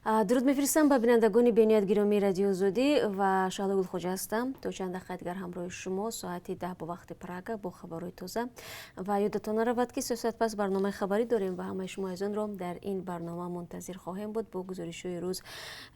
дуруд мефиристам ба бинандагони бениятгиромии радио зудӣ ва шаҳлогул хоҷа ҳастам. То чанд дақиқа дигар ҳамроҳи шумо соати 10 ба вақти Прага бо хабарҳои тоза ва ёдатон наравад ки соатпас барномаи хабарӣ дорем ва ҳамаи шумо азизонро дар ин барнома мунтазир хоҳем буд бо гузоришҳои рӯз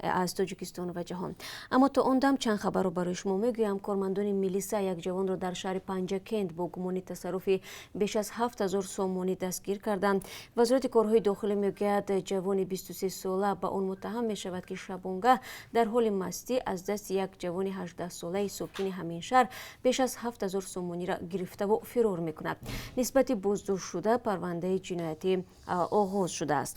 аз Тоҷикистон ва ҷаҳон. Аммо то он дам чанд хабарро барои шумо мегӯям. Кормандони милиса як ҷавонро дар шаҳри Панҷакент бо гумони тасарруфи беш аз 7000 сомонӣ дастгир карданд. Вазорати корҳои дохилӣ мегӯяд ҷавони 23 сола ба он муттаҳам мешавад ки шабонгаҳ дар ҳоли мастӣ аз дасти як ҷавони 18-солаи сокини ҳамин шаҳр беш аз 7000 сомониро гирифтаву фирор мекунад. нисбати боздоштшуда парвандаи ҷиноятӣ оғоз шудааст.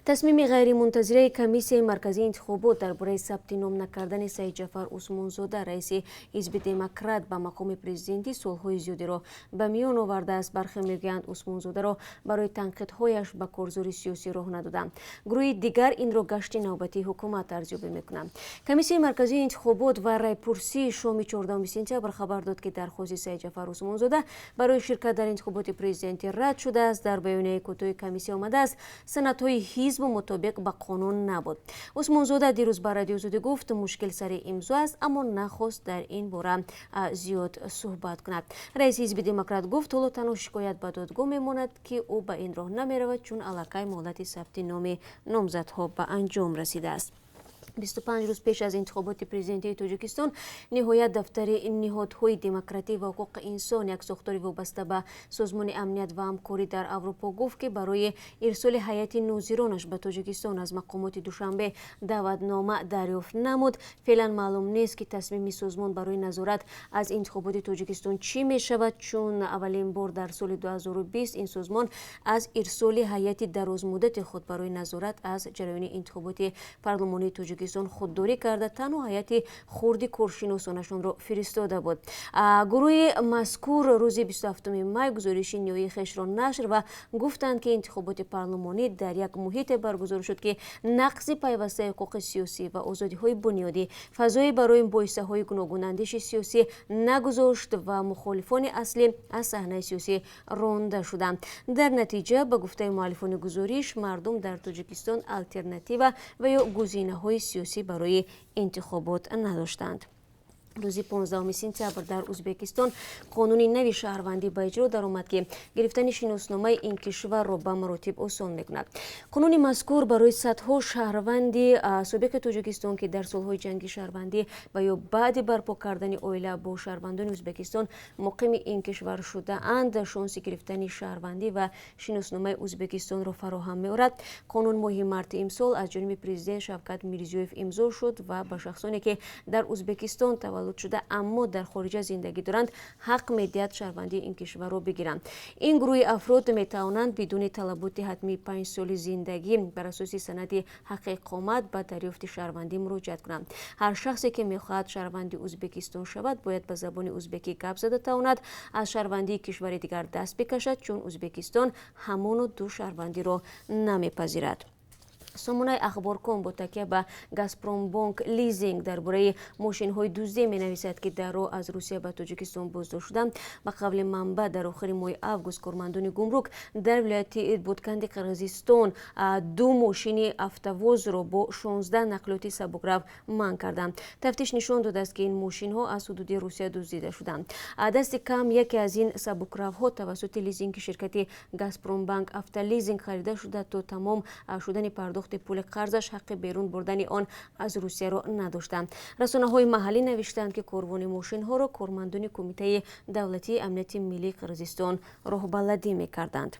тасмими ғайримунтазираи комиссияи марказии интихобот дар бораи сабти ном накардани Саидҷафар Усмонзода раиси ҳизби демократ ба мақоми президентӣ солҳои зиёдеро ба миён овардааст. Бархе мегӯянд Усмонзодаро барои танқидҳояш ба корзори сиёсӣ роҳ надоданд. гурӯҳи дигар инро гашти навбатии ҳукумат арзёбӣ мекунанд. комиссияи марказии интихобот ва райпурсии шоми 14 сентябр хабар дод ки дархости Саидҷафар Усмонзода барои ширкат дар интихоботи президентӣ рад шудааст. дар баёнияи кӯтоҳи комиссия омадааст санадҳои ҳизбу мутобиқ ба қонун набуд. Усмонзода дирӯз ба радиозудӣ гуфт мушкил сари имзо аст, аммо нахост дар ин бора зиёд суҳбат кунад. раиси ҳизби демократ гуфт ҳоло танҳо шикоят ба додгоҳ мемонад ки ӯ ба ин роҳ намеравад, чун аллакай муҳлати сабти номи номзадҳо ба анҷом расидааст. 25 рӯз пеш аз интихоботи президентии Тоҷикистон ниҳоят дафтари ниҳодҳои демократӣ ва ҳуқуқи инсон, як сохтори вобаста ба созмони амният ва ҳамкорӣ дар Аврупо гуфт ки барои ирсоли ҳайати нозиронаш ба Тоҷикистон аз мақомоти Душанбе даъватнома дарёфт намуд. феълан маълум нест ки тасмими созмон барои назорат аз интихоботи Тоҷикистон чӣ мешавад, чун аввалин бор дар соли 2020 ин созмон аз ирсоли ҳайати дарозмуддати худ барои назорат аз ҷараёни интихоботи парлумонии Тоҷикистон худдорӣ карда танҳо ҳайати хурди коршиносонашонро фиристода буд. гурӯҳи мазкур рӯзи 27 май гузориши ниҳоии хешро нашр ва гуфтанд ки интихоботи парлумонӣ дар як муҳите баргузор шуд ки нақзи пайвастаи ҳуқуқи сиёсӣ ва озодиҳои бунёдӣ фазое барои боисаҳои гуногунандиши сиёсӣ нагузошт ва мухолифони аслӣ аз саҳнаи сиёсӣ ронда шуданд. дар натиҷа ба гуфтаи муаллифони гузориш мардум дар Тоҷикистон алтернатива ва ё гузинаҳои сиёсӣ барои интихобот надоштанд. рӯзи 15 сентябр дар Узбекистон қонуни нави шаҳрвандӣ ба иҷро даромад ки гирифтани шиносномаи ин кишварро ба маротиб осон мекунад. қонуни мазкур барои садҳо шаҳрванди собиқи Тоҷикистон ки дар солҳои ҷанги шаҳрвандӣ ва ё баъди барпо кардани оила бо шаҳрвандони Узбекистон муқими ин кишвар шудаанд шонси гирифтани шаҳрвандӣ ва шиносномаи Узбекистонро фароҳам меорад. қонун моҳи марти имсол аз ҷониби президент Шавкат Мирзиёев имзо шуд ва ба шахсоне ки дар Узбекистон шуда аммо дар хориҷа зиндагӣ доранд ҳақ медиҳад шаҳрвандии ин кишварро бигиранд. ин гурӯҳи афрод метавонанд бидуни талаботи ҳатмии 5 соли зиндагӣ бар асоси санади ҳаққи иқомат ба дарёфти шаҳрвандӣ муроҷиат кунанд. ҳар шахсе ки мехоҳад шаҳрванди Узбекистон шавад бояд ба забони узбекӣ гап зада тавонад, аз шаҳрвандии кишвари дигар даст бикашад, чун Узбекистон ҳамону ду шаҳрвандиро намепазирад. сомонаи ахборком бо такя ба Газпромбанк лизинг дар бораи мошинҳои дуздӣ менависад ки дар роҳ аз Русия ба Тоҷикистон боздошт шуданд. ба қавли манбаъ дар охири моҳи август кормандони гумрук дар вилояти Бодканди Қирғизистон 2 мошини автовозро бо 16 нақлиёти сабукрав манъ карданд. тафтиш нишон додааст ки ин мошинҳо аз ҳудуди Русия дуздида шуданд. дасти кам яке аз ин сабукравҳо тавассути лизинги ширкати Газпромбанк автолизинг харида шуда то тамом шудани пардохти пули қарзаш ҳаққи берун бурдани он аз Русияро надоштанд. расонаҳои маҳаллӣ навиштанд ки корвони мошинҳоро кормандони Кумитаи давлатии амнияти миллии Қирғизистон роҳбаладӣ мекарданд.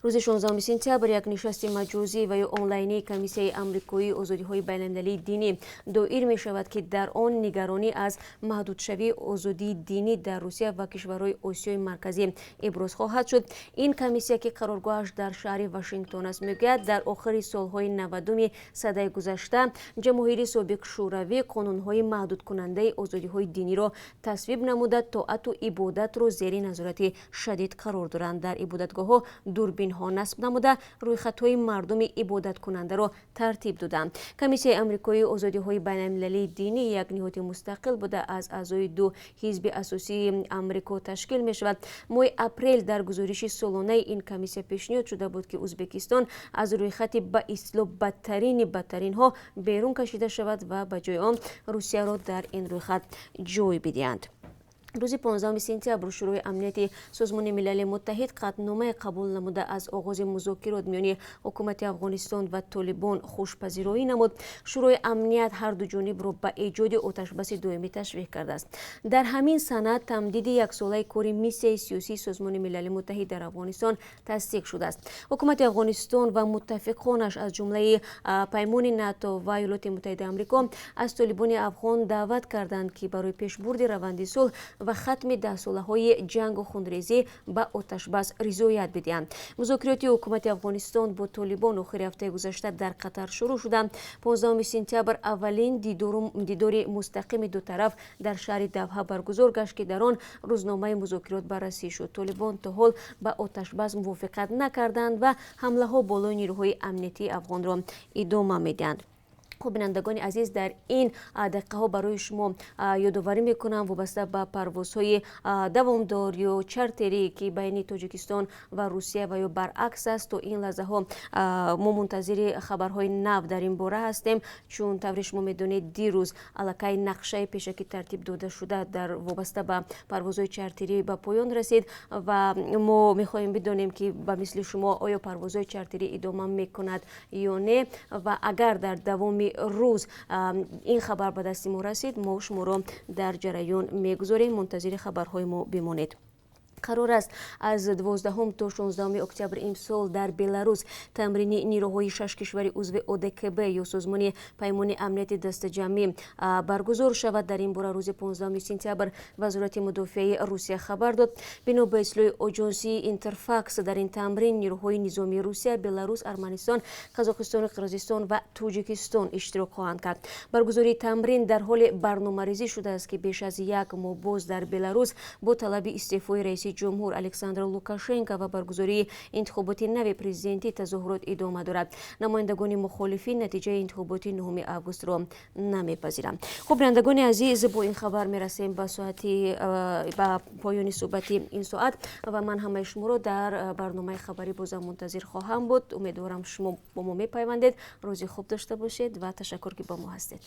рӯзи 16 сентябр як нишасти маҷозӣ ва ё онлайнии комиссияи амрикоии озодиҳои байналмилалии динӣ доир мешавад ки дар он нигаронӣ аз маҳдудшавии озодии динӣ дар Русия ва кишварҳои Осиёи марказӣ иброз хоҳад шуд. ин комиссия ки қароргоҳаш дар шаҳри Вашингтон аст мегӯяд дар охири солҳои 90-уми садаи гузашта ҷамоҳири собиқ шӯравӣ қонунҳои маҳдудкунандаи озодиҳои диниро тасвиб намуда тоату ибодатро зери назорати шадид қарор доранд. дар ибодатгоҳҳо дурбинҳо насб намуда рӯйхатҳои мардуми ибодаткунандаро тартиб доданд. Комиссияи амрикои озодиҳои байналмилалии динӣ як ниҳоди мустақил буда аз аъзои ду ҳизби асосии амрико ташкил мешавад. моҳи апрел дар гузориши солонаи ин комиссия пешниҳод шуда буд ки ӯзбекистон аз рӯйхати ба ислоҳ бадтаринҳо берун кашида шавад ва ба ҷои он русияро дар ин рӯйхат ҷой бидиҳанд. рӯзи 15 сентябр шӯрои амнияти созмони милали муттаҳид қатъномае қабул намуда аз оғози музокирот миёни ҳукумати Афғонистон ва Толибон хушпазироӣ намуд. шӯрои амният ҳарду ҷонибро ба эҷоди оташбаси доимӣ ташвиқ кардааст. дар ҳамин санад тамдиди яксолаи кори миссияи сиёсии созмони милали муттаҳид дар Афғонистон тасдиқ шудааст. ҳукумати Афғонистон ва муттафиқонаш аз ҷумлаи паймони НАТО ва Иёлоти Муттаҳидаи Амрико аз Толибони афғон даъват карданд ки барои пешбурди раванди сулҳ ва хатми даҳсолаҳои ҷангу хунрезӣ ба оташбас ризоят бидиҳанд. музокироти ҳукумати Афғонистон бо Толибон охири ҳафтаи гузашта дар Қатар шурӯъ шуда. 15 сентябр аввалин дидори мустақими ду тараф дар шаҳри Давҳа баргузор гашт ки дар он рӯзномаи музокирот баррасӣ шуд. Толибон то ҳол ба оташбас мувофиқат накарданд ва ҳамлаҳо болои нирӯҳои амнияти афғонро идома медиҳанд. бинандагони азиз, дар ин дақиқаҳо барои шумо ёдоварӣ мекунам вобаста ба парвозҳои давомдор ё чартерӣ ки байни Тоҷикистон ва Русия ва ё баръакс аст. то ин лаҳзаҳо мо мунтазири хабарҳои нав дар ин бора ҳастем, чун тавре шумо медонед дирӯз аллакай нақшаи пешакӣ тартиб дода шуда дар вобаста ба парвозҳои чартерӣ ба поён расид ва мо мехоҳем бидонем ки ба мисли шумо оё парвозҳои чартерӣ идома мекунад ё не, ва агар дар давоми рӯз ин хабар ба дасти мо расид, мо шуморо дар ҷараён мегузорем. мунтазири хабарҳои мо бимонед. қарор аст аз 12 то 16 октябр имсол дар Беларус тамрини нирӯҳои 6 кишвари узви ОДКБ ё созмони паймони амнияти дастаҷамъӣ баргузор шавад. дар ин бора рӯзи 15 сентябр вазорати мудофиаи Русия хабар дод. бино ба ислои оҷонсии Интерфакс, дар ин тамрин нирӯҳои низомии Русия, Беларус, Арманистон, Қазоқистону Қирғизистон ва Тоҷикистон иштирок хоҳанд кард. баргузории тамрин дар ҳоли барномарезӣ шудааст ки беш аз як моҳ боз дар Беларус бо талаби истеъфои раиси ҷумҳур Александр Лукашенко ва баргузории интихоботи нави президентӣ тазоҳурот идома дорад. намояндагони мухолифин натиҷаи интихоботи 9 августро намепазиранд. бинандагони азиз, бо ин хабар мерасем ба поёни суҳбати ин соат ва ман ҳамаи шуморо дар барномаи хабарӣ бозам мунтазир хоҳам буд. умедворам шумо бо мо мепайвандед. рӯзи хуб дошта бошед ва ташаккур ки бо мо ҳастед.